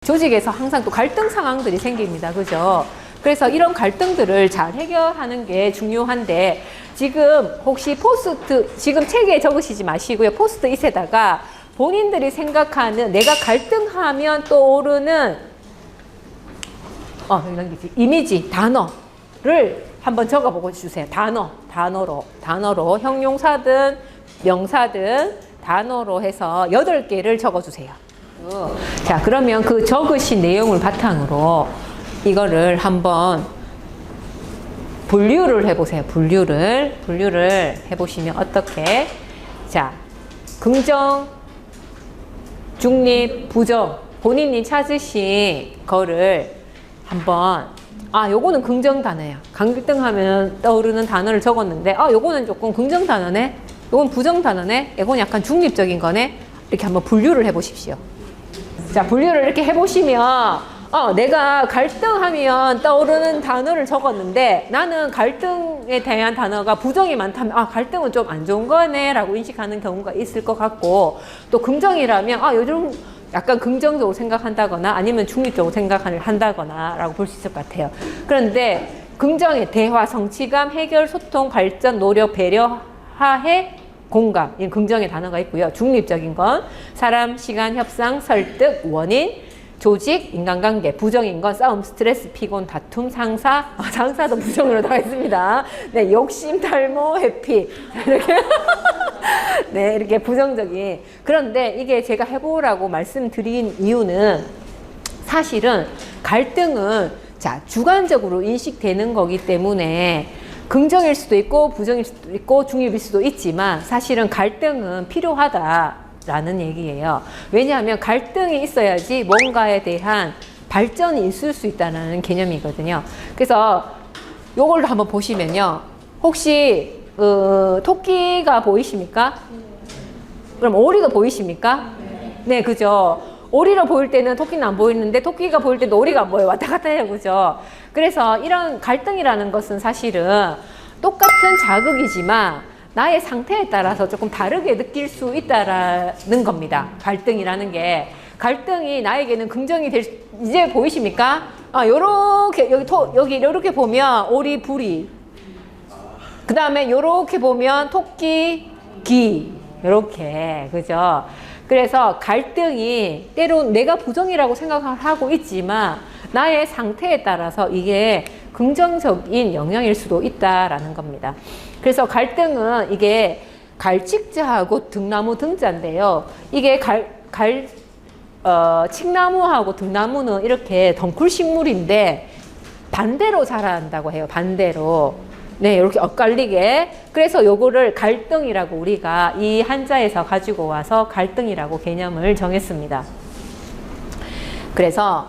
조직에서 항상 또 갈등 상황들이 생깁니다. 그죠? 그래서 이런 갈등들을 잘 해결하는 게 중요한데, 지금 혹시 포스트, 지금 책에 적으시지 마시고요. 포스트잇에다가 본인들이 생각하는, 내가 갈등하면 떠오르는 이미지, 단어를 한번 적어보고 주세요. 단어로 형용사든 명사든 단어로 해서 8개를 적어주세요. 자, 그러면 그 적으신 내용을 바탕으로 이거를 한번 분류를 해보세요. 분류를 해보시면 어떻게? 자, 긍정, 중립, 부정, 본인이 찾으신 거를 한번, 요거는 긍정 단어예요. 갈등하면 떠오르는 단어를 적었는데, 요거는 조금 긍정 단어네? 요건 부정 단어네? 이건 약간 중립적인 거네? 이렇게 한번 분류를 해보십시오. 자, 분류를 이렇게 해보시면, 내가 갈등하면 떠오르는 단어를 적었는데, 나는 갈등에 대한 단어가 부정이 많다면, 갈등은 좀 안 좋은 거네 라고 인식하는 경우가 있을 것 같고, 또 긍정이라면, 요즘 약간 긍정적으로 생각한다거나 아니면 중립적으로 생각을 한다거나 라고 볼 수 있을 것 같아요. 그런데 긍정의 대화, 성취감, 해결, 소통, 발전, 노력, 배려, 하해, 공감, 이 긍정의 단어가 있고요. 중립적인 건 사람, 시간, 협상, 설득, 원인, 조직, 인간관계, 부정인 건 싸움, 스트레스, 피곤, 다툼, 상사도 부정으로 나와 있습니다. 네, 욕심, 탈모, 회피 이렇게 네, 이렇게 부정적인. 그런데 이게 제가 해보라고 말씀드린 이유는 사실은 갈등은 주관적으로 인식되는 거기 때문에 긍정일 수도 있고 부정일 수도 있고 중립일 수도 있지만 사실은 갈등은 필요하다라는 얘기예요. 왜냐하면 갈등이 있어야지 뭔가에 대한 발전이 있을 수 있다는 개념이거든요. 그래서 요걸로 한번 보시면요. 혹시 토끼가 보이십니까? 그럼 오리가 보이십니까? 네, 그죠? 오리로 보일 때는 토끼는 안 보이는데 토끼가 보일 때도 오리가 안 보여요. 왔다 갔다 해요. 그죠? 그래서 이런 갈등이라는 것은 사실은 똑같은 자극이지만 나의 상태에 따라서 조금 다르게 느낄 수 있다라는 겁니다. 갈등이라는 게. 갈등이 나에게는 긍정이 이제 보이십니까? 요렇게, 여기 요렇게 보면 오리, 부리. 그 다음에 요렇게 보면 토끼, 기. 요렇게. 그죠? 그래서 갈등이 때론 내가 부정이라고 생각을 하고 있지만 나의 상태에 따라서 이게 긍정적인 영향일 수도 있다라는 겁니다. 그래서 갈등은 이게 갈칙자하고 등나무 등자인데요. 이게 칡나무하고 등나무는 이렇게 덩쿨 식물인데 반대로 자란다고 해요. 반대로. 네, 이렇게 엇갈리게. 그래서 요거를 갈등이라고 우리가 이 한자에서 가지고 와서 갈등이라고 개념을 정했습니다. 그래서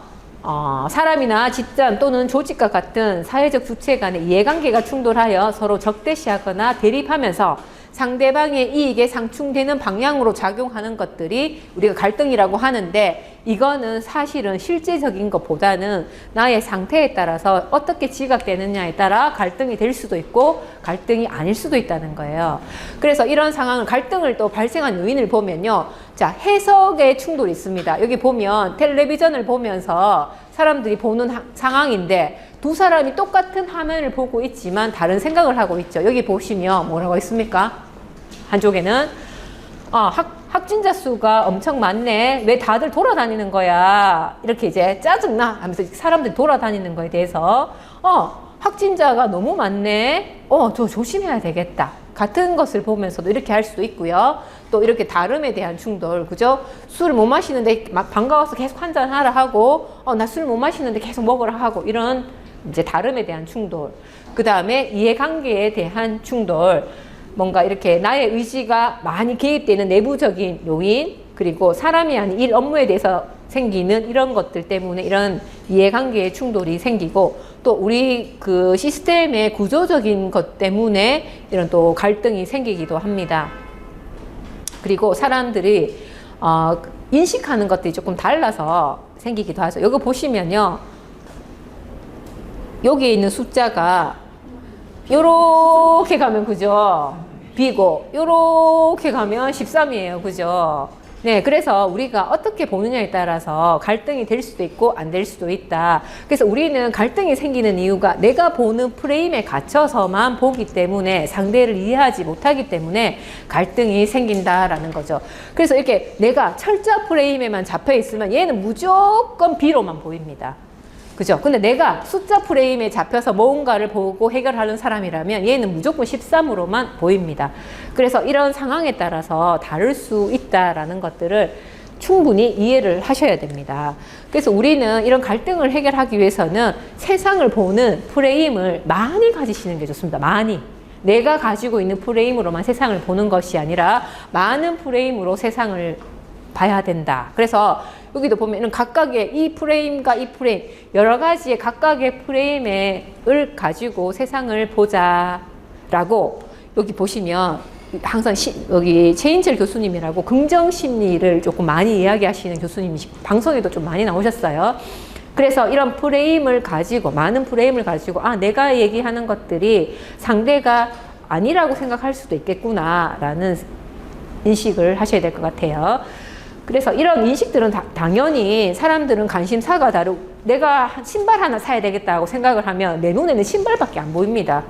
사람이나 집단 또는 조직과 같은 사회적 주체 간의 이해관계가 충돌하여 서로 적대시하거나 대립하면서 상대방의 이익에 상충되는 방향으로 작용하는 것들이 우리가 갈등이라고 하는데, 이거는 사실은 실제적인 것보다는 나의 상태에 따라서 어떻게 지각되느냐에 따라 갈등이 될 수도 있고 갈등이 아닐 수도 있다는 거예요. 그래서 이런 상황을, 갈등을 또 발생한 요인을 보면요. 자, 해석의 충돌이 있습니다. 여기 보면 텔레비전을 보면서 사람들이 보는 상황인데 두 사람이 똑같은 화면을 보고 있지만 다른 생각을 하고 있죠. 여기 보시면 뭐라고 있습니까? 한쪽에는 확진자 수가 엄청 많네. 왜 다들 돌아다니는 거야? 이렇게 이제 짜증나 하면서 사람들이 돌아다니는 거에 대해서 확진자가 너무 많네. 저 조심해야 되겠다. 같은 것을 보면서도 이렇게 할 수도 있고요. 또 이렇게 다름에 대한 충돌, 그죠? 술을 못 마시는데 막 반가워서 계속 한잔 하라 하고, 나 술 못 마시는데 계속 먹으라 하고, 이런 이제 다름에 대한 충돌. 그 다음에 이해관계에 대한 충돌. 뭔가 이렇게 나의 의지가 많이 개입되는 내부적인 요인, 그리고 사람이 아닌 일 업무에 대해서 생기는 이런 것들 때문에 이런 이해관계의 충돌이 생기고, 또 우리 그 시스템의 구조적인 것 때문에 이런 또 갈등이 생기기도 합니다. 그리고 사람들이 인식하는 것들이 조금 달라서 생기기도 하죠. 여기 보시면요, 여기에 있는 숫자가 요렇게 가면 그죠? B고 요렇게 가면 13이에요. 그죠? 네, 그래서 우리가 어떻게 보느냐에 따라서 갈등이 될 수도 있고 안 될 수도 있다. 그래서 우리는 갈등이 생기는 이유가 내가 보는 프레임에 갇혀서만 보기 때문에 상대를 이해하지 못하기 때문에 갈등이 생긴다라는 거죠. 그래서 이렇게 내가 철자 프레임에만 잡혀 있으면 얘는 무조건 B로만 보입니다. 그죠? 근데 내가 숫자 프레임에 잡혀서 뭔가를 보고 해결하는 사람이라면 얘는 무조건 13으로만 보입니다. 그래서 이런 상황에 따라서 다를 수 있다라는 것들을 충분히 이해를 하셔야 됩니다. 그래서 우리는 이런 갈등을 해결하기 위해서는 세상을 보는 프레임을 많이 가지시는 게 좋습니다. 많이. 내가 가지고 있는 프레임으로만 세상을 보는 것이 아니라 많은 프레임으로 세상을 봐야 된다. 그래서 여기도 보면 이런 각각의 이 프레임과 이 프레임, 여러 가지의 각각의 프레임을 가지고 세상을 보자라고 여기 보시면 항상 여기 최인철 교수님이라고 긍정심리를 조금 많이 이야기하시는 교수님이 방송에도 좀 많이 나오셨어요. 그래서 이런 프레임을 가지고, 많은 프레임을 가지고, 아, 내가 얘기하는 것들이 상대가 아니라고 생각할 수도 있겠구나라는 인식을 하셔야 될 것 같아요. 그래서 이런 인식들은 당연히 사람들은 관심사가 다르고 내가 신발 하나 사야 되겠다고 생각을 하면 내 눈에는 신발밖에 안 보입니다.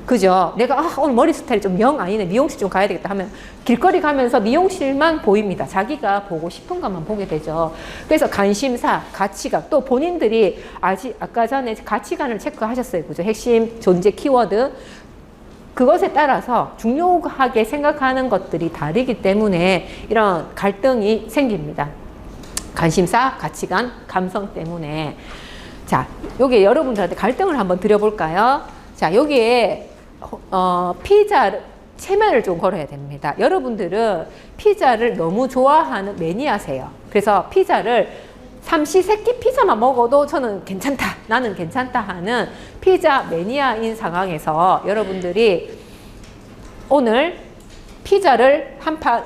그죠? 내가 오늘 머리 스타일이 좀 영 아니네. 미용실 좀 가야 되겠다 하면 길거리 가면서 미용실만 보입니다. 자기가 보고 싶은 것만 보게 되죠. 그래서 관심사, 가치관, 또 본인들이 아까 전에 가치관을 체크하셨어요. 그죠? 핵심 존재 키워드. 그것에 따라서 중요하게 생각하는 것들이 다르기 때문에 이런 갈등이 생깁니다. 관심사, 가치관, 감성 때문에. 자, 여기에 여러분들한테 갈등을 한번 드려볼까요? 자, 여기에 체면을 좀 걸어야 됩니다. 여러분들은 피자를 너무 좋아하는 매니아세요. 그래서 피자를 삼시세끼 피자만 먹어도 저는 괜찮다, 나는 괜찮다 하는 피자 매니아인 상황에서 여러분들이 오늘 피자를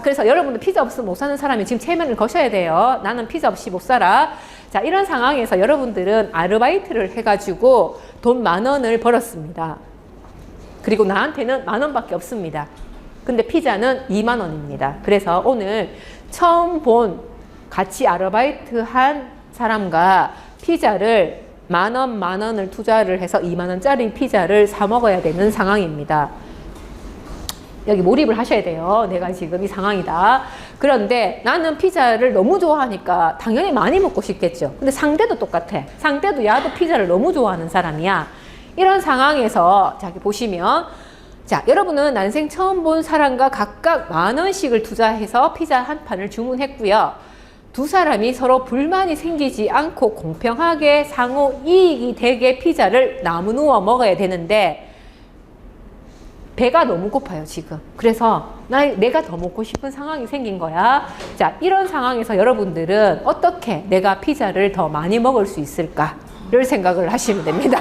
그래서 여러분들 피자 없으면 못 사는 사람이 지금 체면을 거셔야 돼요. 나는 피자 없이 못 살아. 자, 이런 상황에서 여러분들은 아르바이트를 해가지고 돈 10,000원을 벌었습니다. 그리고 나한테는 10,000원밖에 없습니다. 근데 피자는 20,000원입니다. 그래서 오늘 처음 본 같이 아르바이트 한 사람과 피자를 10,000원을 투자를 해서 20,000원짜리 피자를 사 먹어야 되는 상황입니다. 여기 몰입을 하셔야 돼요. 내가 지금 이 상황이다. 그런데 나는 피자를 너무 좋아하니까 당연히 많이 먹고 싶겠죠. 근데 상대도 똑같아. 상대도 야도 피자를 너무 좋아하는 사람이야. 이런 상황에서 자기 보시면, 자, 여러분은 난생 처음 본 사람과 각각 10,000원씩을 투자해서 피자 한 판을 주문했고요. 두 사람이 서로 불만이 생기지 않고 공평하게 상호 이익이 되게 피자를 나무누워 먹어야 되는데 배가 너무 고파요, 지금. 그래서 내가 더 먹고 싶은 상황이 생긴 거야. 자, 이런 상황에서 여러분들은 어떻게 내가 피자를 더 많이 먹을 수 있을까를 생각을 하시면 됩니다.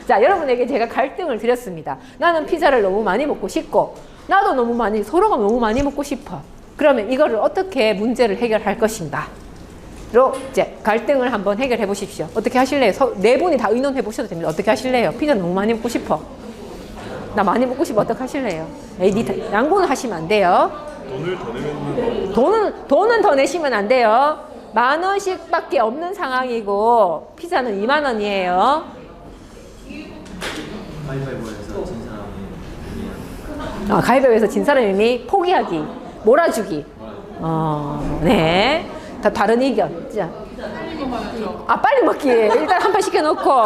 자, 여러분에게 제가 갈등을 드렸습니다. 나는 피자를 너무 많이 먹고 싶고 나도 서로가 너무 많이 먹고 싶어. 그러면 이거를 어떻게 문제를 해결할 것인가? 로 이제 갈등을 한번 해결해 보십시오. 어떻게 하실래요? 네 분이 다 의논해 보셔도 됩니다. 어떻게 하실래요? 피자 너무 많이 먹고 싶어. 나 많이 먹고 싶어. 어떻게 하실래요? 양보는 하시면 안 돼요. 돈을 더 내면 돈은 더 내시면 안 돼요. 10,000원씩밖에 없는 상황이고 피자는 20,000원이에요. 가위바위보에서 진 사람이 가위바위보에서 진 사람이 포기하기, 몰아주기. 네. 다 다른 의견. 자. 빨리 먹기. 일단 한 판 시켜놓고.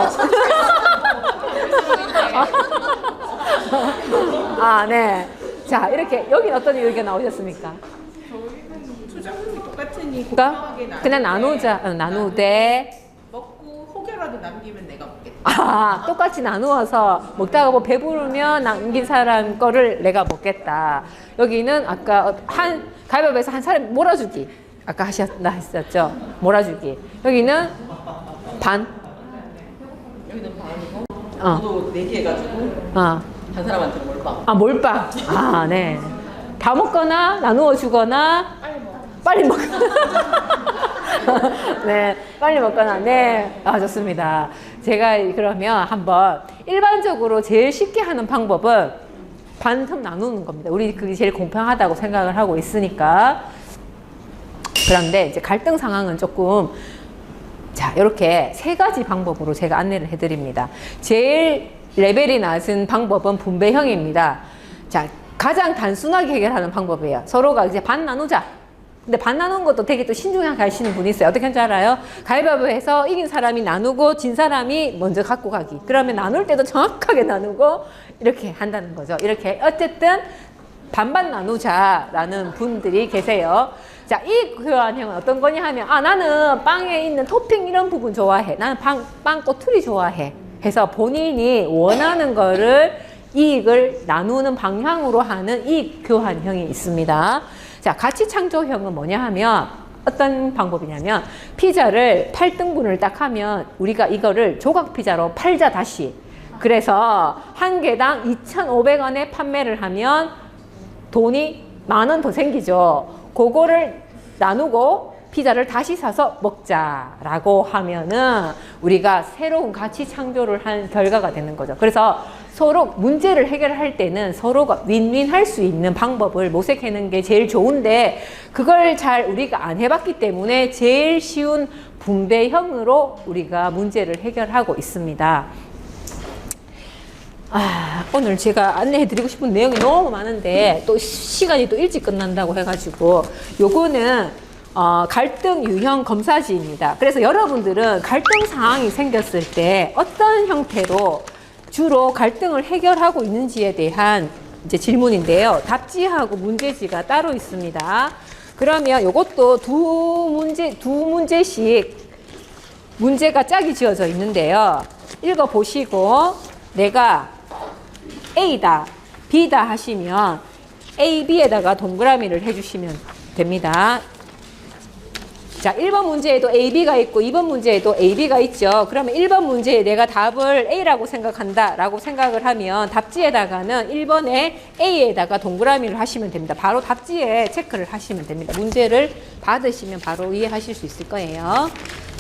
네. 자, 이렇게 여기는 어떤 의견 나오셨습니까? 저희는 투자금이 똑같으니 그러니까 그냥 나누되. 먹고 혹여라도 남기면 내가 먹겠다. 똑같이 나누어서 먹다가 뭐 배부르면 남긴 사람 거를 내가 먹겠다. 여기는 아까 가위바위보에서 한 사람 몰아주기. 아까 했었죠. 몰아주기. 여기는 반. 여기는 반이고 저도 4개 해가지고 한 사람한테 몰빵. 몰빵. 네. 다 먹거나 나누어 주거나 빨리 먹거나. 네, 빨리 먹거나. 네, 좋습니다. 제가 그러면 한번 일반적으로 제일 쉽게 하는 방법은 반틈 나누는 겁니다. 우리 그게 제일 공평하다고 생각을 하고 있으니까. 그런데 이제 갈등 상황은 조금 자, 이렇게 세 가지 방법으로 제가 안내를 해드립니다. 제일 레벨이 낮은 방법은 분배형입니다. 자, 가장 단순하게 해결하는 방법이에요. 서로가 이제 반 나누자. 근데 반 나누는 것도 되게 또 신중하게 하시는 분이 있어요. 어떻게 하는지 알아요? 가위바위보해서 이긴 사람이 나누고 진 사람이 먼저 갖고 가기. 그러면 나눌 때도 정확하게 나누고 이렇게 한다는 거죠. 이렇게 어쨌든 반반 나누자라는 분들이 계세요. 자, 이 교환형은 어떤 거냐 하면 나는 빵에 있는 토핑 이런 부분 좋아해. 나는 빵 꼬투리 좋아해. 해서 본인이 원하는 거를 이익을 나누는 방향으로 하는 이익 교환형이 있습니다. 자, 가치 창조형은 뭐냐 하면 어떤 방법이냐면 피자를 8등분을 딱 하면 우리가 이거를 조각 피자로 팔자 다시. 그래서 한 개당 2,500원에 판매를 하면 돈이 10,000원 더 생기죠. 그거를 나누고 피자를 다시 사서 먹자라고 하면은 우리가 새로운 가치 창조를 한 결과가 되는 거죠. 그래서 서로 문제를 해결할 때는 서로가 윈윈 할 수 있는 방법을 모색하는 게 제일 좋은데 그걸 잘 우리가 안 해봤기 때문에 제일 쉬운 분배형으로 우리가 문제를 해결하고 있습니다. 오늘 제가 안내해드리고 싶은 내용이 너무 많은데 또 시간이 또 일찍 끝난다고 해가지고 요거는 갈등 유형 검사지입니다. 그래서 여러분들은 갈등 상황이 생겼을 때 어떤 형태로 주로 갈등을 해결하고 있는지에 대한 이제 질문인데요. 답지하고 문제지가 따로 있습니다. 그러면 요것도 두 문제씩 문제가 짝이 지어져 있는데요. 읽어보시고 내가 A다, B다 하시면 A, B에다가 동그라미를 해주시면 됩니다. 자, 1번 문제에도 A, B가 있고 2번 문제에도 A, B가 있죠. 그러면 1번 문제에 내가 답을 A라고 생각한다 라고 생각을 하면 답지에다가는 1번에 A에다가 동그라미를 하시면 됩니다. 바로 답지에 체크를 하시면 됩니다. 문제를 받으시면 바로 이해하실 수 있을 거예요.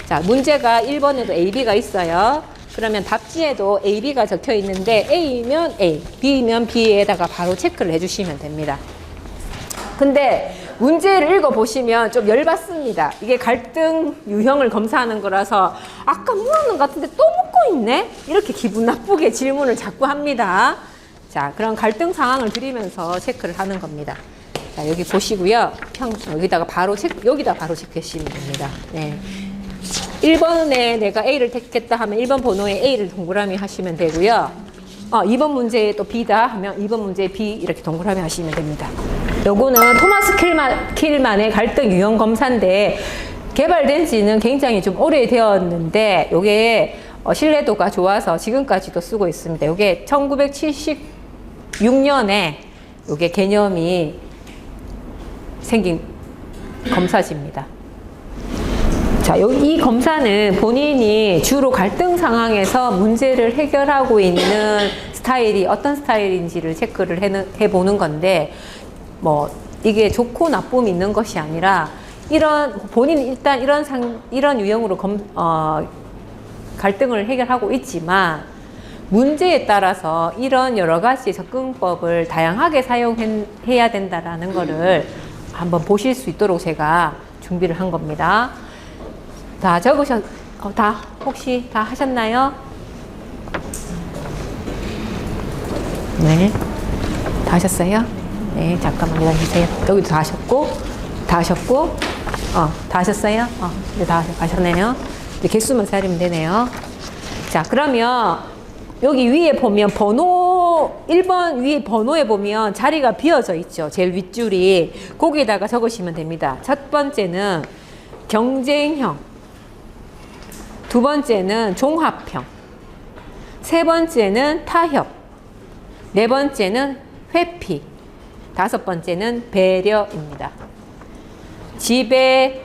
자, 문제가 1번에도 A, B가 있어요. 그러면 답지에도 A, B가 적혀 있는데 A면 A, B면 B에다가 바로 체크를 해주시면 됩니다. 근데 문제를 읽어보시면 좀 열받습니다. 이게 갈등 유형을 검사하는 거라서 아까 물었는 것 같은데 또 묻고 있네? 이렇게 기분 나쁘게 질문을 자꾸 합니다. 자, 그런 갈등 상황을 드리면서 체크를 하는 겁니다. 자, 여기 보시고요. 여기다 바로 체크하시면 됩니다. 네. 1번에 내가 A를 택했다 하면 1번 번호에 A를 동그라미 하시면 되고요. 2번 문제에 또 B다 하면 2번 문제에 B 이렇게 동그라미 하시면 됩니다. 요거는 토마스 킬만의 갈등 유형 검사인데 개발된 지는 굉장히 좀 오래되었는데 요게 신뢰도가 좋아서 지금까지도 쓰고 있습니다. 요게 1976년에 요게 개념이 생긴 검사지입니다. 자, 이 검사는 본인이 주로 갈등 상황에서 문제를 해결하고 있는 스타일이 어떤 스타일인지를 체크를 해보는 건데, 뭐, 이게 좋고 나쁨이 있는 것이 아니라, 본인은 일단 이런 유형으로 갈등을 해결하고 있지만, 문제에 따라서 이런 여러 가지 접근법을 다양하게 사용해야 된다라는 거를 한번 보실 수 있도록 제가 준비를 한 겁니다. 다 혹시 다 하셨나요? 네. 다 하셨어요? 네, 잠깐만 기다려주세요. 여기도 다 하셨고, 다 하셨어요? 이제 다 하셨네요. 이제 개수만 세리면 되네요. 자, 그러면 여기 위에 보면 1번 위에 번호에 보면 자리가 비어져 있죠. 제일 윗줄이. 거기에다가 적으시면 됩니다. 첫 번째는 경쟁형. 두 번째는 종합형, 세 번째는 타협, 네 번째는 회피, 다섯 번째는 배려입니다. 지배,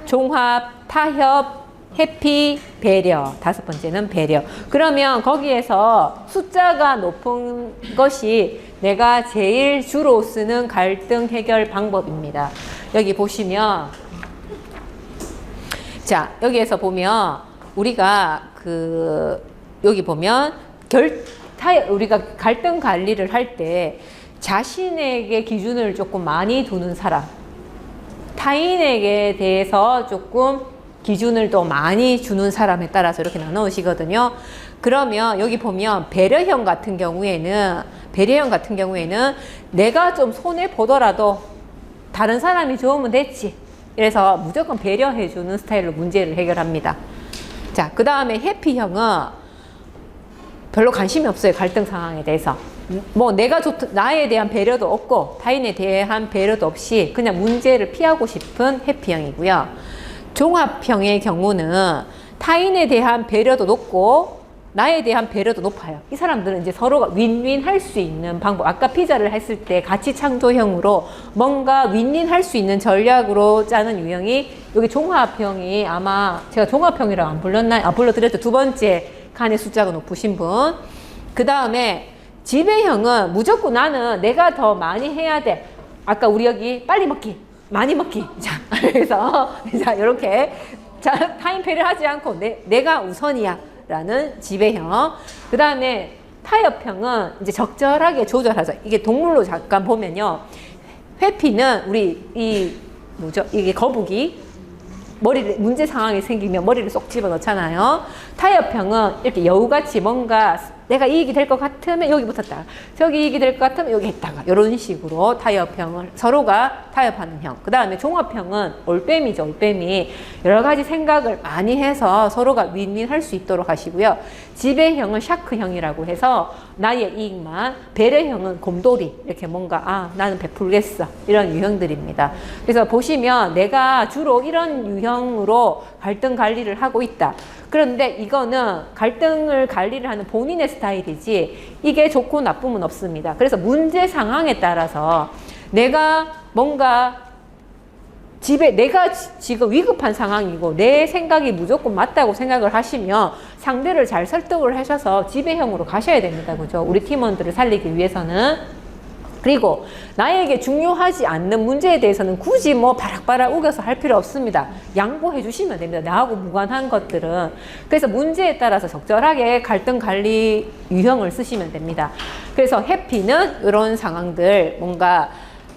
종합, 타협, 회피, 배려, 다섯 번째는 배려. 그러면 거기에서 숫자가 높은 것이 내가 제일 주로 쓰는 갈등 해결 방법입니다. 여기 보시면, 자, 여기에서 보면 우리가 여기 보면 우리가 갈등 관리를 할 때 자신에게 기준을 조금 많이 두는 사람, 타인에게 대해서 조금 기준을 또 많이 주는 사람에 따라서 이렇게 나누시거든요. 그러면 여기 보면 배려형 같은 경우에는 내가 좀 손해 보더라도 다른 사람이 좋으면 됐지. 그래서 무조건 배려해 주는 스타일로 문제를 해결합니다. 자, 그 다음에 해피형은 별로 관심이 없어요. 갈등 상황에 대해서. 뭐 내가 나에 대한 배려도 없고 타인에 대한 배려도 없이 그냥 문제를 피하고 싶은 해피형이고요. 종합형의 경우는 타인에 대한 배려도 높고 나에 대한 배려도 높아요. 이 사람들은 이제 서로가 윈윈 할 수 있는 방법. 아까 피자를 했을 때 가치 창조형으로 뭔가 윈윈 할 수 있는 전략으로 짜는 유형이 여기 종합형이 아마 제가 종합형이라고 안 불렀나요? 아, 불러드렸죠. 두 번째 칸의 숫자가 높으신 분. 그 다음에 지배형은 무조건 나는 내가 더 많이 해야 돼. 아까 우리 여기 빨리 먹기, 많이 먹기. 자, 그래서 자, 이렇게 자, 타인 배려하지 않고 내가 우선이야. 라는 지배형. 그 다음에 타협형은 이제 적절하게 조절하죠. 이게 동물로 잠깐 보면요. 회피는 우리 이게 거북이 문제 상황이 생기면 머리를 쏙 집어 넣잖아요. 타협형은 이렇게 여우같이 뭔가 내가 이익이 될 것 같으면 여기 붙었다가 저기 이익이 될 것 같으면 여기 했다가 이런 식으로 타협형을 서로가 타협하는 형. 그 다음에 종합형은 올빼미죠. 올빼미. 여러 가지 생각을 많이 해서 서로가 윈윈 할 수 있도록 하시고요. 지배형은 샤크형이라고 해서 나의 이익만, 배려형은 곰돌이. 이렇게 뭔가 나는 베풀겠어. 이런 유형들입니다. 그래서 보시면 내가 주로 이런 유형으로 갈등 관리를 하고 있다. 그런데 이거는 갈등을 관리를 하는 본인의 스타일이지 이게 좋고 나쁨은 없습니다. 그래서 문제 상황에 따라서 내가 뭔가 내가 지금 위급한 상황이고 내 생각이 무조건 맞다고 생각을 하시면 상대를 잘 설득을 하셔서 지배형으로 가셔야 됩니다. 그죠? 우리 팀원들을 살리기 위해서는. 그리고 나에게 중요하지 않는 문제에 대해서는 굳이 뭐 바락바락 우겨서 할 필요 없습니다. 양보해 주시면 됩니다. 나하고 무관한 것들은. 그래서 문제에 따라서 적절하게 갈등 관리 유형을 쓰시면 됩니다. 그래서 해피는 이런 상황들 뭔가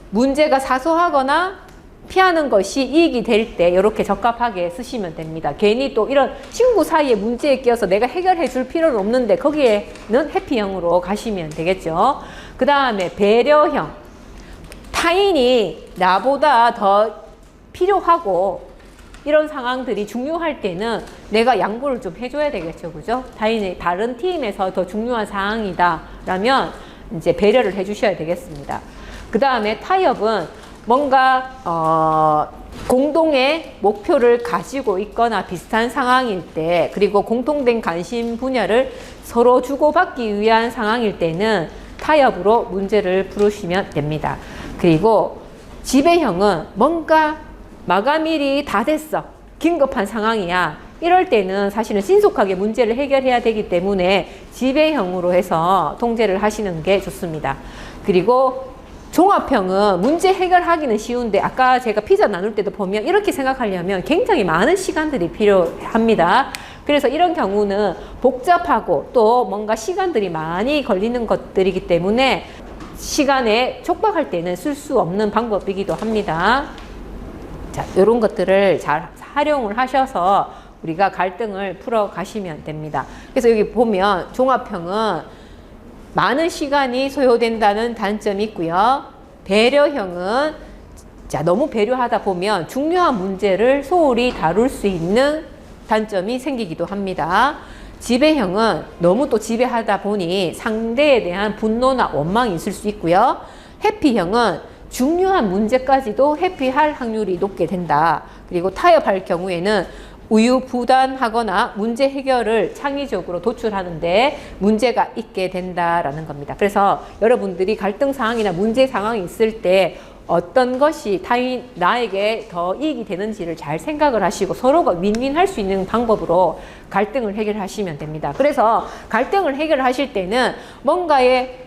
문제가 사소하거나 피하는 것이 이익이 될 때 이렇게 적합하게 쓰시면 됩니다. 괜히 또 이런 친구 사이에 문제에 끼어서 내가 해결해 줄 필요는 없는데 거기에는 해피형으로 가시면 되겠죠. 그 다음에 배려형. 타인이 나보다 더 필요하고 이런 상황들이 중요할 때는 내가 양보를 좀 해줘야 되겠죠. 그죠? 다른 팀에서 더 중요한 상황이다. 라면 이제 배려를 해주셔야 되겠습니다. 그 다음에 타협은 뭔가 공동의 목표를 가지고 있거나 비슷한 상황일 때 그리고 공통된 관심 분야를 서로 주고받기 위한 상황일 때는 타협으로 문제를 풀으시면 됩니다. 그리고 지배형은 뭔가 마감일이 다 됐어. 긴급한 상황이야. 이럴 때는 사실은 신속하게 문제를 해결해야 되기 때문에 지배형으로 해서 통제를 하시는 게 좋습니다. 그리고 종합형은 문제 해결하기는 쉬운데 아까 제가 피자 나눌 때도 보면 이렇게 생각하려면 굉장히 많은 시간들이 필요합니다. 그래서 이런 경우는 복잡하고 또 뭔가 시간들이 많이 걸리는 것들이기 때문에 시간에 촉박할 때는 쓸 수 없는 방법이기도 합니다. 자, 이런 것들을 잘 활용을 하셔서 우리가 갈등을 풀어 가시면 됩니다. 그래서 여기 보면 종합형은 많은 시간이 소요된다는 단점이 있고요. 배려형은 너무 배려하다 보면 중요한 문제를 소홀히 다룰 수 있는 단점이 생기기도 합니다. 지배형은 너무 또 지배하다 보니 상대에 대한 분노나 원망이 있을 수 있고요. 해피형은 중요한 문제까지도 회피할 확률이 높게 된다. 그리고 타협할 경우에는 우유부단하거나 문제 해결을 창의적으로 도출하는데 문제가 있게 된다라는 겁니다. 그래서 여러분들이 갈등 상황이나 문제 상황이 있을 때 어떤 것이 나에게 더 이익이 되는지를 잘 생각을 하시고 서로가 윈윈할 수 있는 방법으로 갈등을 해결하시면 됩니다. 그래서 갈등을 해결하실 때는 뭔가의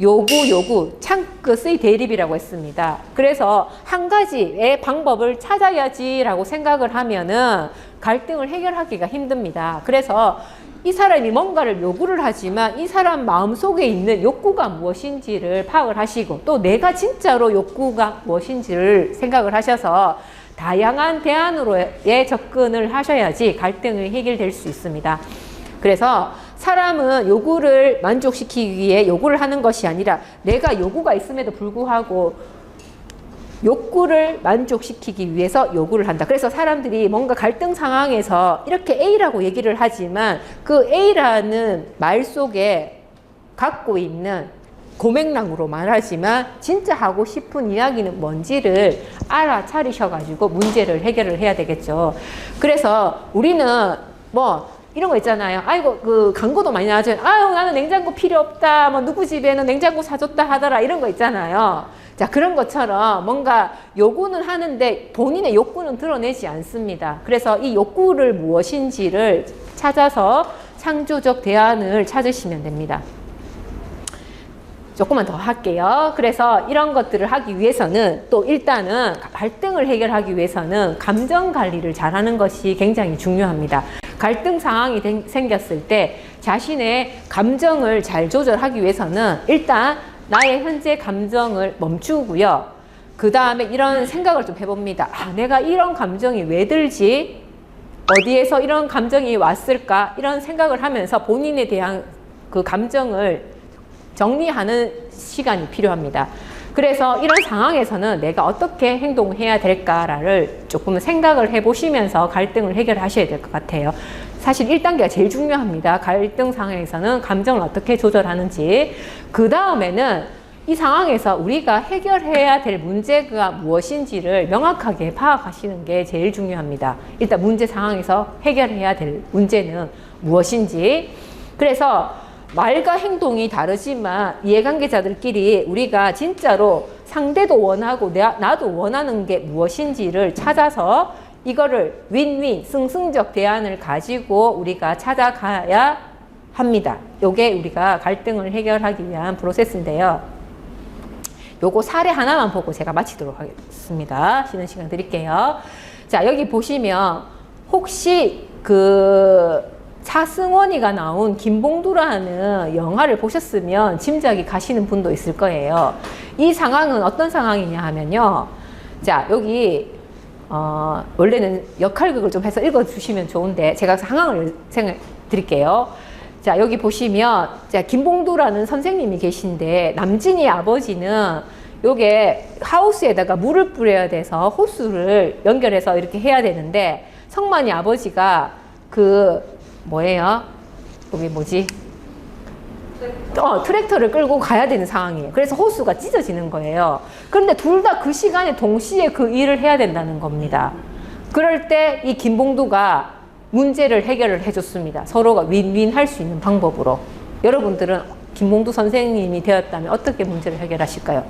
요구, 창끝의 대립이라고 했습니다. 그래서 한 가지의 방법을 찾아야지라고 생각을 하면은 갈등을 해결하기가 힘듭니다. 그래서 이 사람이 뭔가를 요구를 하지만 이 사람 마음속에 있는 욕구가 무엇인지를 파악을 하시고 또 내가 진짜로 욕구가 무엇인지를 생각을 하셔서 다양한 대안으로의 접근을 하셔야지 갈등이 해결될 수 있습니다. 그래서 사람은 요구를 만족시키기 위해 요구를 하는 것이 아니라 내가 요구가 있음에도 불구하고 욕구를 만족시키기 위해서 요구를 한다. 그래서 사람들이 뭔가 갈등 상황에서 이렇게 A라고 얘기를 하지만 그 A라는 말 속에 갖고 있는 고맥락으로 말하지만 진짜 하고 싶은 이야기는 뭔지를 알아차리셔가지고 문제를 해결을 해야 되겠죠. 그래서 우리는 뭐 이런 거 있잖아요. 아이고 그 광고도 많이 나와죠. 아유 나는 냉장고 필요 없다. 뭐 누구 집에는 냉장고 사줬다 하더라. 이런 거 있잖아요. 자, 그런 것처럼 뭔가 요구는 하는데 본인의 욕구는 드러내지 않습니다. 그래서 이 욕구를 무엇인지를 찾아서 창조적 대안을 찾으시면 됩니다. 조금만 더 할게요. 그래서 이런 것들을 하기 위해서는 또 일단은 갈등을 해결하기 위해서는 감정 관리를 잘하는 것이 굉장히 중요합니다. 갈등 상황이 생겼을 때 자신의 감정을 잘 조절하기 위해서는 일단 나의 현재 감정을 멈추고요. 그 다음에 이런 생각을 좀 해봅니다. 아, 내가 이런 감정이 왜 들지? 어디에서 이런 감정이 왔을까? 이런 생각을 하면서 본인에 대한 그 감정을 정리하는 시간이 필요합니다. 그래서 이런 상황에서는 내가 어떻게 행동해야 될까를 조금 생각을 해보시면서 갈등을 해결하셔야 될 것 같아요. 사실 1단계가 제일 중요합니다. 갈등 상황에서는 감정을 어떻게 조절하는지. 그 다음에는 이 상황에서 우리가 해결해야 될 문제가 무엇인지를 명확하게 파악하시는 게 제일 중요합니다. 일단 문제 상황에서 해결해야 될 문제는 무엇인지. 그래서 말과 행동이 다르지만 이해관계자들끼리 우리가 진짜로 상대도 원하고 나도 원하는 게 무엇인지를 찾아서 이거를 윈윈, 승승적 대안을 가지고 우리가 찾아가야 합니다. 요게 우리가 갈등을 해결하기 위한 프로세스인데요. 요거 사례 하나만 보고 제가 마치도록 하겠습니다. 쉬는 시간 드릴게요. 자, 여기 보시면 혹시 그 차승원이가 나온 김봉두라는 영화를 보셨으면 짐작이 가시는 분도 있을 거예요. 이 상황은 어떤 상황이냐 하면요. 자, 여기 원래는 역할극을 좀 해서 읽어주시면 좋은데 제가 상황을 드릴게요. 자, 여기 보시면 자, 김봉두라는 선생님이 계신데 남진이 아버지는 요게 하우스에다가 물을 뿌려야 돼서 호스를 연결해서 이렇게 해야 되는데 성만이 아버지가 그 뭐예요? 여기 뭐지? 트랙터를 끌고 가야 되는 상황이에요. 그래서 호수가 찢어지는 거예요. 그런데 둘 다 그 시간에 동시에 그 일을 해야 된다는 겁니다. 그럴 때 이 김봉두가 문제를 해결을 해줬습니다. 서로가 윈윈 할 수 있는 방법으로. 여러분들은 김봉두 선생님이 되었다면 어떻게 문제를 해결하실까요?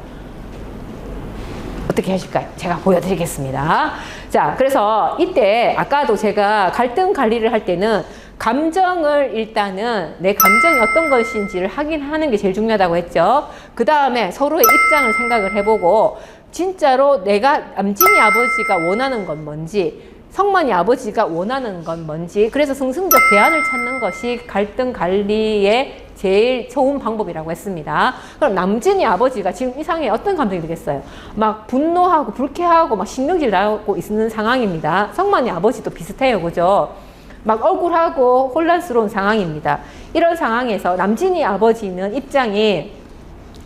어떻게 하실까요? 제가 보여드리겠습니다. 자, 그래서 이때 아까도 제가 갈등 관리를 할 때는 감정을 일단은 내 감정이 어떤 것인지를 확인하는 게 제일 중요하다고 했죠. 그 다음에 서로의 입장을 생각을 해보고 진짜로 내가 남진이 아버지가 원하는 건 뭔지 성만이 아버지가 원하는 건 뭔지 그래서 승승적 대안을 찾는 것이 갈등 관리의 제일 좋은 방법이라고 했습니다. 그럼 남진이 아버지가 지금 이 상황에 어떤 감정이 들겠어요? 막 분노하고 불쾌하고 막 신경질 나고 있는 상황입니다. 성만이 아버지도 비슷해요. 그죠? 막 억울하고 혼란스러운 상황입니다. 이런 상황에서 남진이 아버지는 입장이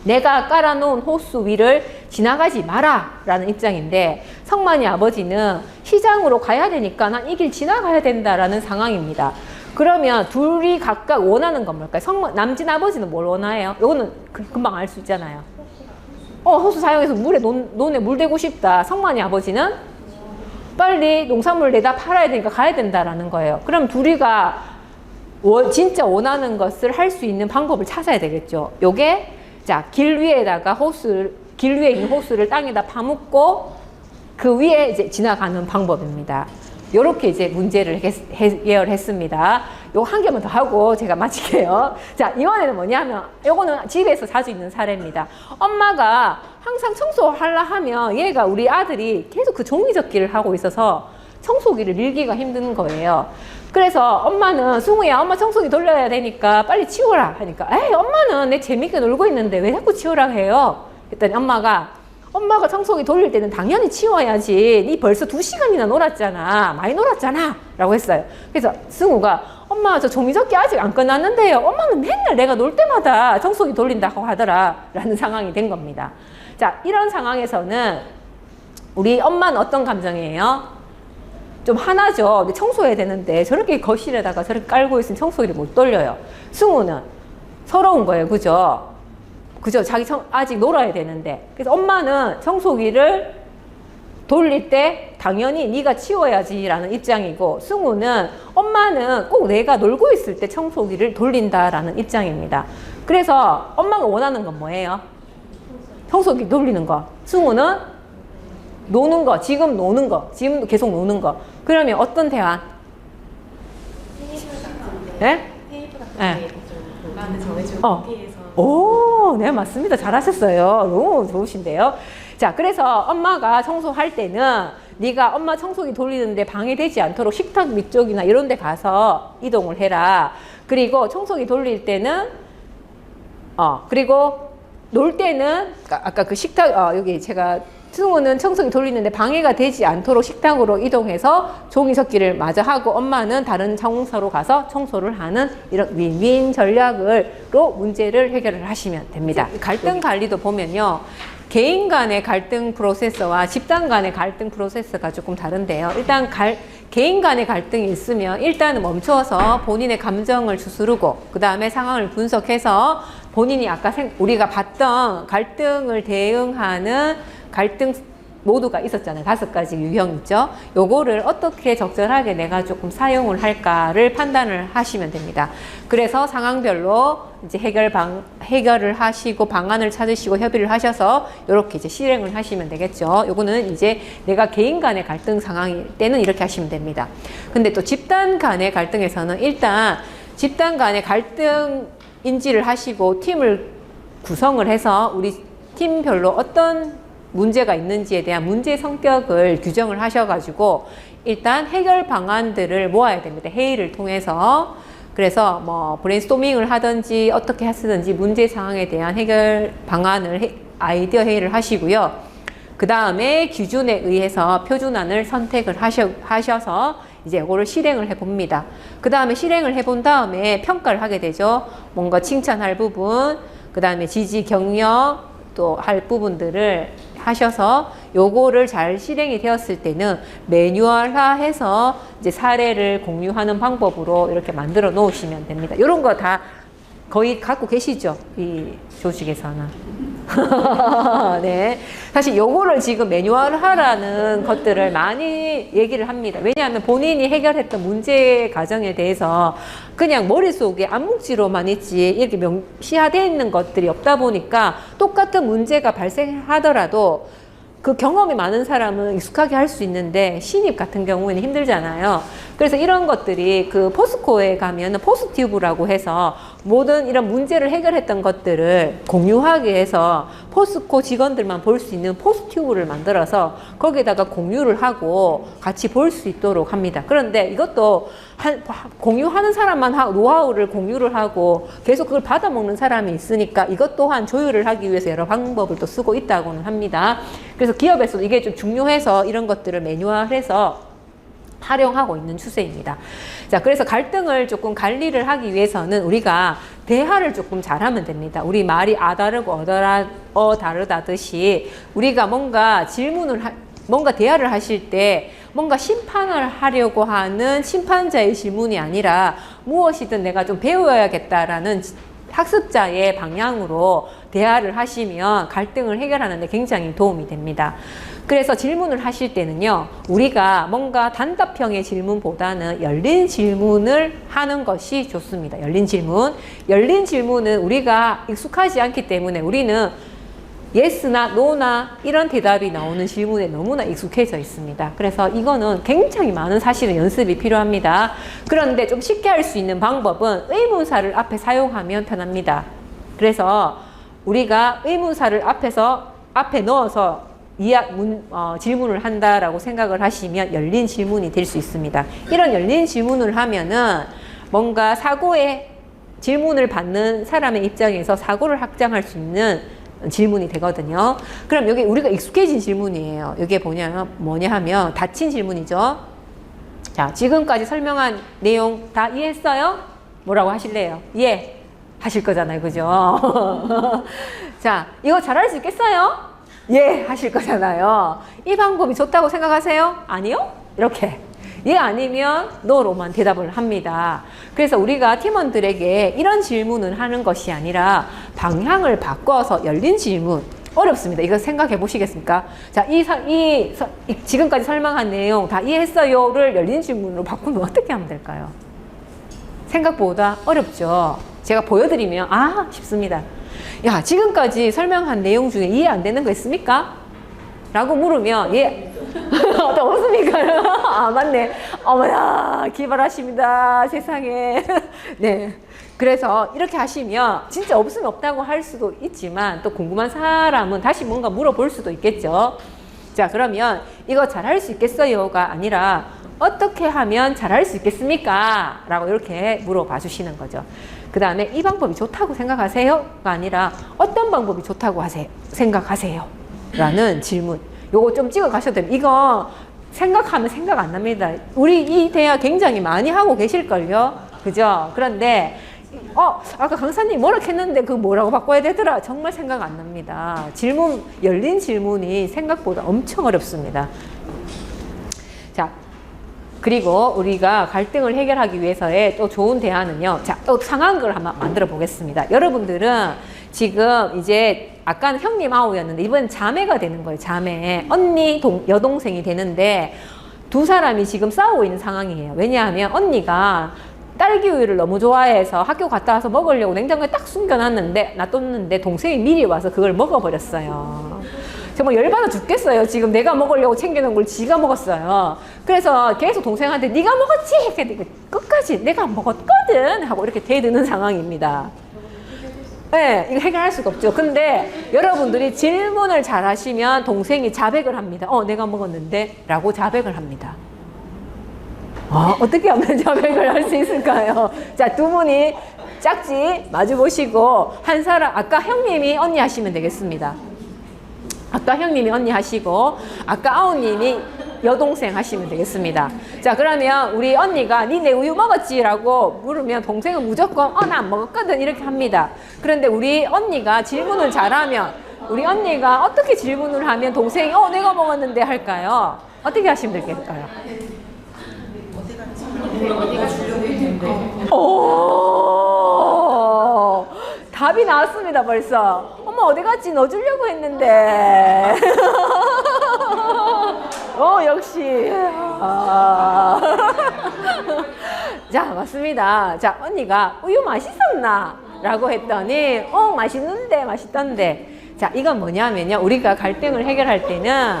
내가 깔아놓은 호수 위를 지나가지 마라 라는 입장인데 성만이 아버지는 시장으로 가야 되니까 난 이 길 지나가야 된다라는 상황입니다. 그러면 둘이 각각 원하는 건 뭘까요? 남진 아버지는 뭘 원해요? 이거는 금방 알 수 있잖아요. 호수 사용해서 논에 물 대고 싶다. 성만이 아버지는 빨리 농산물 내다 팔아야 되니까 가야 된다라는 거예요. 그럼 둘이가 진짜 원하는 것을 할 수 있는 방법을 찾아야 되겠죠. 요게 자, 길 위에다가 길 위에 있는 호수를 땅에다 파묻고 그 위에 이제 지나가는 방법입니다. 요렇게 이제 문제를 해결했습니다. 요 한 개만 더 하고 제가 마칠게요. 자, 이번에는 뭐냐면 요거는 집에서 자주 있는 사례입니다. 엄마가 항상 청소하려 하면 얘가 우리 아들이 계속 그 종이접기를 하고 있어서 청소기를 밀기가 힘든 거예요. 그래서 엄마는 승우야 엄마 청소기 돌려야 되니까 빨리 치우라 하니까 에이 엄마는 내 재밌게 놀고 있는데 왜 자꾸 치우라 해요? 그랬더니 엄마가 청소기 돌릴 때는 당연히 치워야지. 니 벌써 2시간이나 놀았잖아. 많이 놀았잖아. 라고 했어요. 그래서 승우가 엄마 저 종이접기 아직 안 끝났는데요. 엄마는 맨날 내가 놀 때마다 청소기 돌린다고 하더라. 라는 상황이 된 겁니다. 자, 이런 상황에서는 우리 엄마는 어떤 감정이에요? 좀 화나죠. 청소해야 되는데 저렇게 거실에다가 저렇게 깔고 있으면 청소기를 못 돌려요. 승우는 서러운 거예요. 그죠? 자기 아직 놀아야 되는데. 그래서 엄마는 청소기를 돌릴 때 당연히 네가 치워야지라는 입장이고, 승우는 엄마는 꼭 내가 놀고 있을 때 청소기를 돌린다라는 입장입니다. 그래서 엄마가 원하는 건 뭐예요? 청소기 돌리는 거. 승우는 노는 거, 지금 노는 거, 지금 계속 노는 거. 그러면 어떤 대화? 네? 네. 공간을 정해주고 거기에서 오, 네, 맞습니다. 잘하셨어요. 너무 좋으신데요. 자, 그래서 엄마가 청소할 때는 네가 엄마 청소기 돌리는데 방해되지 않도록 식탁 위쪽이나 이런 데 가서 이동을 해라. 그리고 청소기 돌릴 때는 그리고 놀 때는 아까 그 식탁 여기 제가 승우는 청소기 돌리는데 방해가 되지 않도록 식탁으로 이동해서 종이접기를 마저 하고 엄마는 다른 청소로 가서 청소를 하는 이런 윈윈 전략으로 문제를 해결을 하시면 됩니다. 갈등 관리도 보면요. 개인 간의 갈등 프로세스와 집단 간의 갈등 프로세스가 조금 다른데요. 일단 개인 간의 갈등이 있으면 일단은 멈춰서 본인의 감정을 추스르고 그 다음에 상황을 분석해서 본인이 아까 우리가 봤던 갈등을 대응하는 갈등 모두가 있었잖아요. 5가지 유형 있죠. 요거를 어떻게 적절하게 내가 조금 사용을 할까를 판단을 하시면 됩니다. 그래서 상황별로 이제 해결을 하시고 방안을 찾으시고 협의를 하셔서 이렇게 이제 실행을 하시면 되겠죠. 요거는 이제 내가 개인 간의 갈등 상황일 때는 이렇게 하시면 됩니다. 근데 또 집단 간의 갈등에서는 일단 집단 간의 갈등 인지를 하시고 팀을 구성을 해서 우리 팀별로 어떤 문제가 있는지에 대한 문제 성격을 규정을 하셔가지고 일단 해결 방안들을 모아야 됩니다. 회의를 통해서. 그래서 뭐 브레인스토밍을 하든지 어떻게 하시든지 문제 상황에 대한 해결 방안을 아이디어 회의를 하시고요. 그 다음에 기준에 의해서 표준안을 선택을 하셔서 이제 이거를 실행을 해봅니다. 그 다음에 실행을 해본 다음에 평가를 하게 되죠. 뭔가 칭찬할 부분, 그 다음에 지지 경력 또 할 부분들을 하셔서 요거를 잘 실행이 되었을 때는 매뉴얼화해서 이제 사례를 공유하는 방법으로 이렇게 만들어 놓으시면 됩니다. 이런 거 다 거의 갖고 계시죠? 이 조직에서는. 네. 사실 요거를 지금 매뉴얼화라는 것들을 많이 얘기를 합니다. 왜냐하면 본인이 해결했던 문제 과정에 대해서 그냥 머릿속에 암묵지로만 있지 이렇게 명시화되어 있는 것들이 없다 보니까 똑같은 문제가 발생하더라도 그 경험이 많은 사람은 익숙하게 할 수 있는데 신입 같은 경우에는 힘들잖아요. 그래서 이런 것들이 그 포스코에 가면 포스튜브라고 해서 모든 이런 문제를 해결했던 것들을 공유하게 해서 포스코 직원들만 볼 수 있는 포스튜브를 만들어서 거기에다가 공유를 하고 같이 볼 수 있도록 합니다. 그런데 이것도 공유하는 사람만 노하우를 공유를 하고 계속 그걸 받아먹는 사람이 있으니까 이것 또한 조율을 하기 위해서 여러 방법을 또 쓰고 있다고는 합니다. 그래서 기업에서도 이게 좀 중요해서 이런 것들을 매뉴얼해서 활용하고 있는 추세입니다. 자, 그래서 갈등을 조금 관리를 하기 위해서는 우리가 대화를 조금 잘하면 됩니다. 우리 말이 다르고 다르다듯이 우리가 뭔가 뭔가 대화를 하실 때 뭔가 심판을 하려고 하는 심판자의 질문이 아니라 무엇이든 내가 좀 배워야겠다라는 학습자의 방향으로 대화를 하시면 갈등을 해결하는 데 굉장히 도움이 됩니다. 그래서 질문을 하실 때는요, 우리가 뭔가 단답형의 질문보다는 열린 질문을 하는 것이 좋습니다. 열린 질문. 열린 질문은 우리가 익숙하지 않기 때문에 우리는 예스나 노나 이런 대답이 나오는 질문에 너무나 익숙해져 있습니다. 그래서 이거는 굉장히 많은 사실은 연습이 필요합니다. 그런데 좀 쉽게 할 수 있는 방법은 의문사를 앞에 사용하면 편합니다. 그래서 우리가 의문사를 앞에 넣어서 질문을 한다라고 생각을 하시면 열린 질문이 될 수 있습니다. 이런 열린 질문을 하면은 뭔가 사고의 질문을 받는 사람의 입장에서 사고를 확장할 수 있는 질문이 되거든요. 그럼 여기 우리가 익숙해진 질문이에요. 여기에 뭐냐 하면 닫힌 질문이죠. 자, 지금까지 설명한 내용 다 이해했어요? 뭐라고 하실래요? 예. 하실 거잖아요. 그죠? 자, 이거 잘할 수 있겠어요? 예. 하실 거잖아요. 이 방법이 좋다고 생각하세요? 아니요? 이렇게. 예 아니면 노로만 대답을 합니다. 그래서 우리가 팀원들에게 이런 질문을 하는 것이 아니라 방향을 바꿔서 열린 질문. 어렵습니다. 이거 생각해 보시겠습니까? 자, 지금까지 설명한 내용 다 이해했어요를 열린 질문으로 바꾸면 어떻게 하면 될까요? 생각보다 어렵죠. 제가 보여드리면 쉽습니다. 야, 지금까지 설명한 내용 중에 이해 안 되는 거 있습니까? 라고 물으면 예. 또 없습니까? 맞네. 어머나, 기발하십니다. 세상에. 네. 그래서 이렇게 하시면 진짜 없으면 없다고 할 수도 있지만 또 궁금한 사람은 다시 뭔가 물어볼 수도 있겠죠. 자, 그러면 이거 잘할 수 있겠어요가 아니라 어떻게 하면 잘할 수 있겠습니까? 라고 이렇게 물어봐 주시는 거죠. 그 다음에 이 방법이 좋다고 생각하세요가 아니라 어떤 방법이 좋다고 생각하세요? 라는 질문. 요거 좀 찍어 가셔도 됩니다. 이거 생각하면 생각 안 납니다. 우리 이 대화 굉장히 많이 하고 계실걸요? 그죠? 그런데 아까 강사님 뭐라 했는데 그 뭐라고 바꿔야 되더라? 정말 생각 안 납니다. 열린 질문이 생각보다 엄청 어렵습니다. 자, 그리고 우리가 갈등을 해결하기 위해서의 또 좋은 대안은요. 자, 또 상황극을 한번 만들어 보겠습니다. 여러분들은 지금 이제 아까는 형님 아우였는데 이번엔 자매가 되는 거예요. 자매. 언니, 여동생이 되는데 두 사람이 지금 싸우고 있는 상황이에요. 왜냐하면 언니가 딸기 우유를 너무 좋아해서 학교 갔다 와서 먹으려고 냉장고에 딱 놔뒀는데 동생이 미리 와서 그걸 먹어버렸어요. 정말 열받아 죽겠어요. 지금 내가 먹으려고 챙겨놓은 걸 지가 먹었어요. 그래서 계속 동생한테 네가 먹었지? 끝까지 내가 먹었거든 하고 이렇게 대드는 상황입니다. 네, 이거 해결할 수가 없죠. 근데 여러분들이 질문을 잘 하시면 동생이 자백을 합니다. 내가 먹었는데 라고 자백을 합니다. 어떻게 하면 자백을 할 수 있을까요? 자, 두 분이 짝지 마주 보시고 한 사람, 아까 형님이 언니 하시면 되겠습니다. 아까 형님이 언니 하시고 아까 아우님이 여동생 하시면 되겠습니다. 자, 그러면 우리 언니가 니 내 우유 먹었지? 라고 물으면 동생은 무조건 나 안 먹었거든 이렇게 합니다. 그런데 우리 언니가 질문을 잘하면 우리 언니가 어떻게 질문을 하면 동생이 내가 먹었는데 할까요? 어떻게 하시면 될까요? 어디가 주려고 했는데. 오, 답이 나왔습니다. 벌써. 엄마 어디 갔지? 너 주려고 했는데. 역시. 자, 맞습니다. 자, 언니가 우유 맛있었나? 라고 했더니 맛있던데. 자, 이건 뭐냐면요. 우리가 갈등을 해결할 때는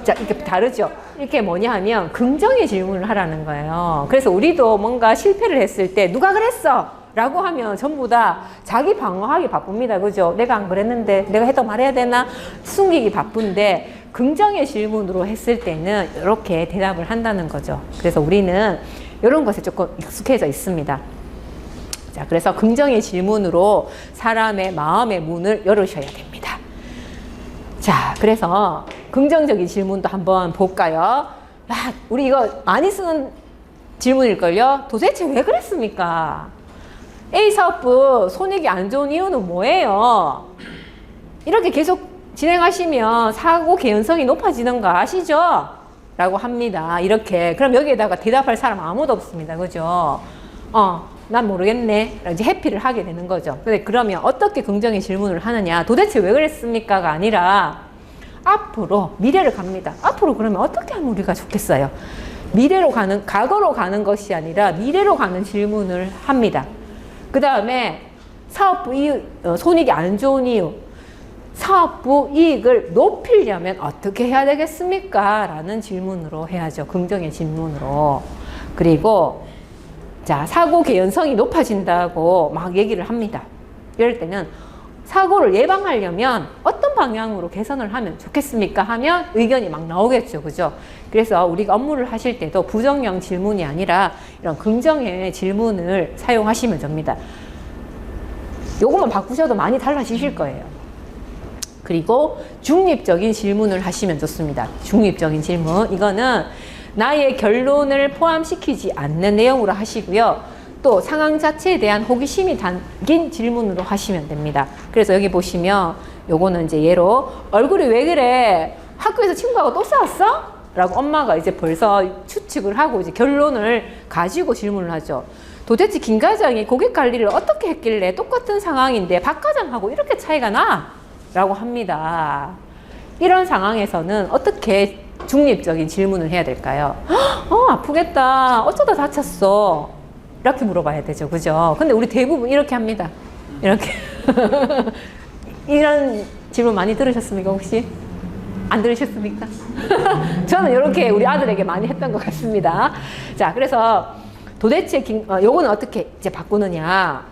자, 이렇게 다르죠. 이렇게 뭐냐 하면 긍정의 질문을 하라는 거예요. 그래서 우리도 뭔가 실패를 했을 때 누가 그랬어? 라고 하면 전부 다 자기 방어하기 바쁩니다. 그죠? 내가 안 그랬는데 내가 했다고 말해야 되나? 숨기기 바쁜데 긍정의 질문으로 했을 때는 이렇게 대답을 한다는 거죠. 그래서 우리는 이런 것에 조금 익숙해져 있습니다. 자, 그래서 긍정의 질문으로 사람의 마음의 문을 열으셔야 됩니다. 자, 그래서 긍정적인 질문도 한번 볼까요? 우리 이거 많이 쓰는 질문일걸요? 도대체 왜 그랬습니까? A사업부 손익이 안 좋은 이유는 뭐예요? 이렇게 계속 진행하시면 사고 개연성이 높아지는 거 아시죠? 라고 합니다. 이렇게. 그럼 여기에다가 대답할 사람 아무도 없습니다. 그죠? 난 모르겠네. 이제 회피를 하게 되는 거죠. 근데 그러면 어떻게 긍정의 질문을 하느냐? 도대체 왜 그랬습니까가 아니라 앞으로 미래를 갑니다. 앞으로 그러면 어떻게 하면 우리가 좋겠어요? 과거로 가는 것이 아니라 미래로 가는 질문을 합니다. 그 다음에 사업부 손익이 안 좋은 이유, 사업부 이익을 높이려면 어떻게 해야 되겠습니까? 라는 질문으로 해야죠. 긍정의 질문으로. 그리고 자, 사고 개연성이 높아진다고 막 얘기를 합니다. 이럴 때는 사고를 예방하려면 어떤 방향으로 개선을 하면 좋겠습니까? 하면 의견이 막 나오겠죠. 그죠? 그래서 우리가 업무를 하실 때도 부정형 질문이 아니라 이런 긍정의 질문을 사용하시면 됩니다. 요것만 바꾸셔도 많이 달라지실 거예요. 그리고 중립적인 질문을 하시면 좋습니다. 중립적인 질문. 이거는 나의 결론을 포함시키지 않는 내용으로 하시고요. 또 상황 자체에 대한 호기심이 담긴 질문으로 하시면 됩니다. 그래서 여기 보시면 요거는 이제 예로 얼굴이 왜 그래? 학교에서 친구하고 또 싸웠어? 라고 엄마가 이제 벌써 추측을 하고 이제 결론을 가지고 질문을 하죠. 도대체 김 과장이 고객 관리를 어떻게 했길래 똑같은 상황인데 박 과장하고 이렇게 차이가 나? 라고 합니다. 이런 상황에서는 어떻게 중립적인 질문을 해야 될까요? 아프겠다. 어쩌다 다쳤어? 이렇게 물어봐야 되죠. 그죠? 근데 우리 대부분 이렇게 합니다. 이렇게. 이런 질문 많이 들으셨습니까, 혹시? 안 들으셨습니까? 저는 이렇게 우리 아들에게 많이 했던 것 같습니다. 자, 그래서 도대체 요거는 어떻게 이제 바꾸느냐.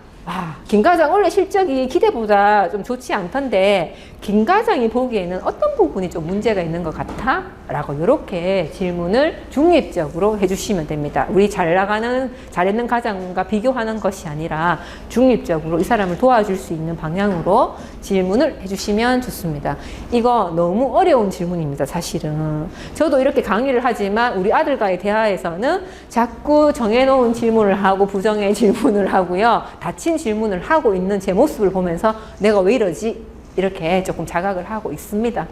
김 과장 원래 실적이 기대보다 좀 좋지 않던데 김 과장이 보기에는 어떤 부분이 좀 문제가 있는 것 같아? 라고 이렇게 질문을 중립적으로 해주시면 됩니다. 우리 잘했는 과장과 비교하는 것이 아니라 중립적으로 이 사람을 도와줄 수 있는 방향으로 질문을 해주시면 좋습니다. 이거 너무 어려운 질문입니다, 사실은. 저도 이렇게 강의를 하지만 우리 아들과의 대화에서는 자꾸 정해놓은 질문을 하고 부정의 질문을 하고요. 닫힌 질문을 하고 있는 제 모습을 보면서 내가 왜 이러지? 이렇게 조금 자각을 하고 있습니다.